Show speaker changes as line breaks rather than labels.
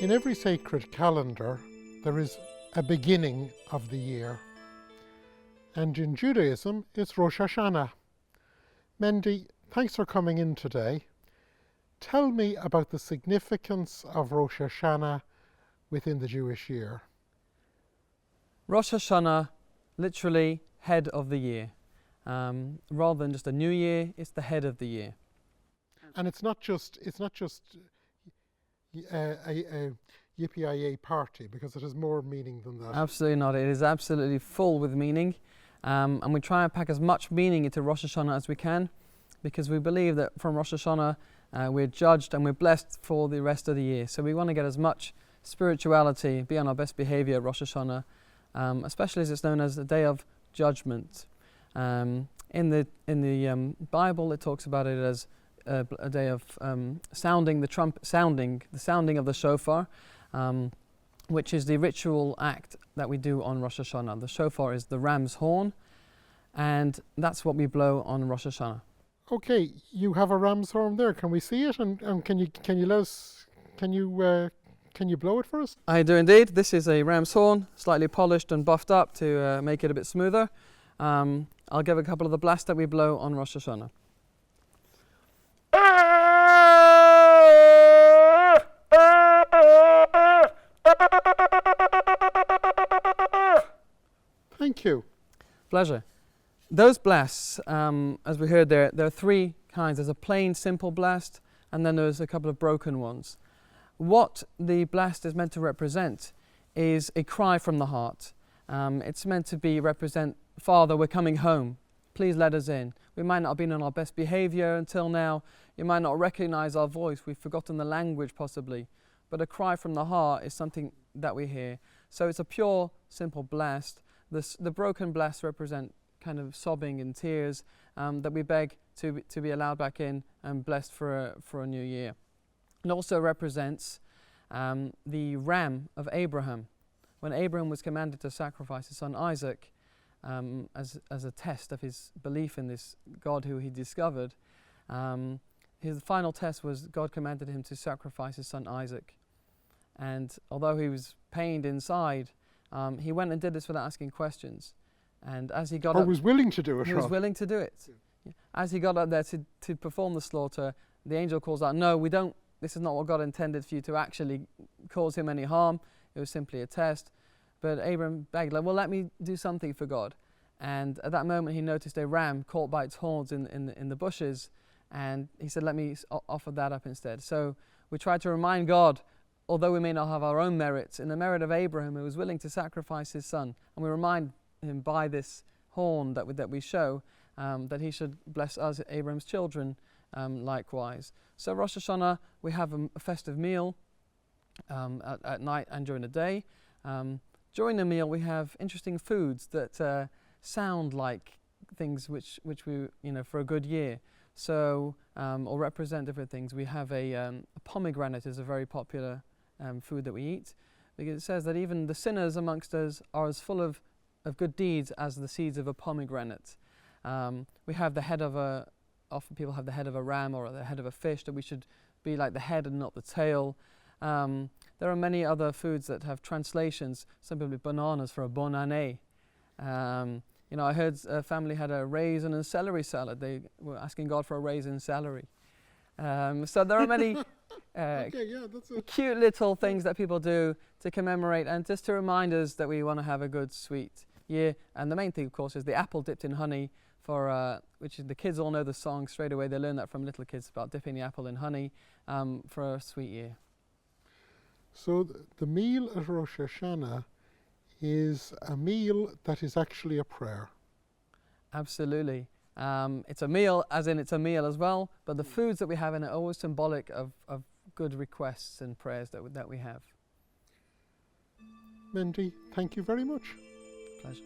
In every sacred calendar, there is a beginning of the year. And in Judaism, it's Rosh Hashanah. Mendy, thanks for coming in today. Tell me about the significance of Rosh Hashanah within the Jewish year.
Rosh Hashanah, literally head of the year. Rather than just a new year, it's the head of the year.
And it's not just a yippee party, because it has more meaning than that.
Absolutely not. It is absolutely full with meaning. And we try and pack as much meaning into Rosh Hashanah as we can, because we believe that from Rosh Hashanah we're judged and we're blessed for the rest of the year. So we want to get as much spirituality, be on our best behavior at Rosh Hashanah, especially as it's known as the day of judgment. In the Bible, it talks about it as a day of sounding the sounding of the shofar, which is the ritual act that we do on Rosh Hashanah. The shofar is the ram's horn, and that's what we blow on Rosh Hashanah.
Okay, you have a ram's horn there. Can we see it? And can you let us? Can you blow it for us?
I do indeed. This is a ram's horn, slightly polished and buffed up to make it a bit smoother. I'll give a couple of the blasts that we blow on Rosh Hashanah.
Thank you.
Pleasure. Those blasts, as we heard there are three kinds. There's a plain, simple blast, and then there's a couple of broken ones. What the blast is meant to represent is a cry from the heart. It's meant to represent, Father, we're coming home. Please let us in. We might not have been on our best behavior until now. You might not recognize our voice. We've forgotten the language possibly. But a cry from the heart is something that we hear. So it's a pure, simple blast. The broken blasts represent kind of sobbing and tears that we beg to be allowed back in and blessed for a new year. It also represents the ram of Abraham. When Abraham was commanded to sacrifice his son Isaac as a test of his belief in this God who he discovered, his final test was God commanded him to sacrifice his son Isaac. And although he was pained inside, he went and did this without asking questions. And as he got up,
was willing to do it.
He was willing to do it. Yeah. As he got up there to perform the slaughter, the angel calls out, "No, we don't. This is not what God intended for you to actually cause him any harm. It was simply a test." But Abraham begged, "Well, let me do something for God." And at that moment, he noticed a ram caught by its horns in the bushes, and he said, "Let me offer that up instead." So we try to remind God, although we may not have our own merits, in the merit of Abraham, who was willing to sacrifice his son, and we remind him by this horn that we show that he should bless us, Abraham's children, likewise. So Rosh Hashanah, we have a festive meal at night and during the day. During the meal, we have interesting foods that sound like things which we, for a good year. So, or represent different things. We have a pomegranate is a very popular food that we eat, because it says that even the sinners amongst us are as full of good deeds as the seeds of a pomegranate. We have the head of often people have the head of a ram or the head of a fish, that we should be like the head and not the tail. There are many other foods that have translations. Some people have bananas for a bon année. I heard a family had a raisin and celery salad. They were asking God for a raisin celery. So there are many cute little things that people do to commemorate and just to remind us that we want to have a good, sweet year. And the main thing, of course, is the apple dipped in honey, which is the kids all know the song straight away. They learn that from little kids about dipping the apple in honey for a sweet year.
So the meal at Rosh Hashanah is a meal that is actually a prayer.
Absolutely. It's a meal, as in it's a meal as well, but the foods that we have in it are always symbolic of good requests and prayers that we have.
Mendy, thank you very much.
Pleasure.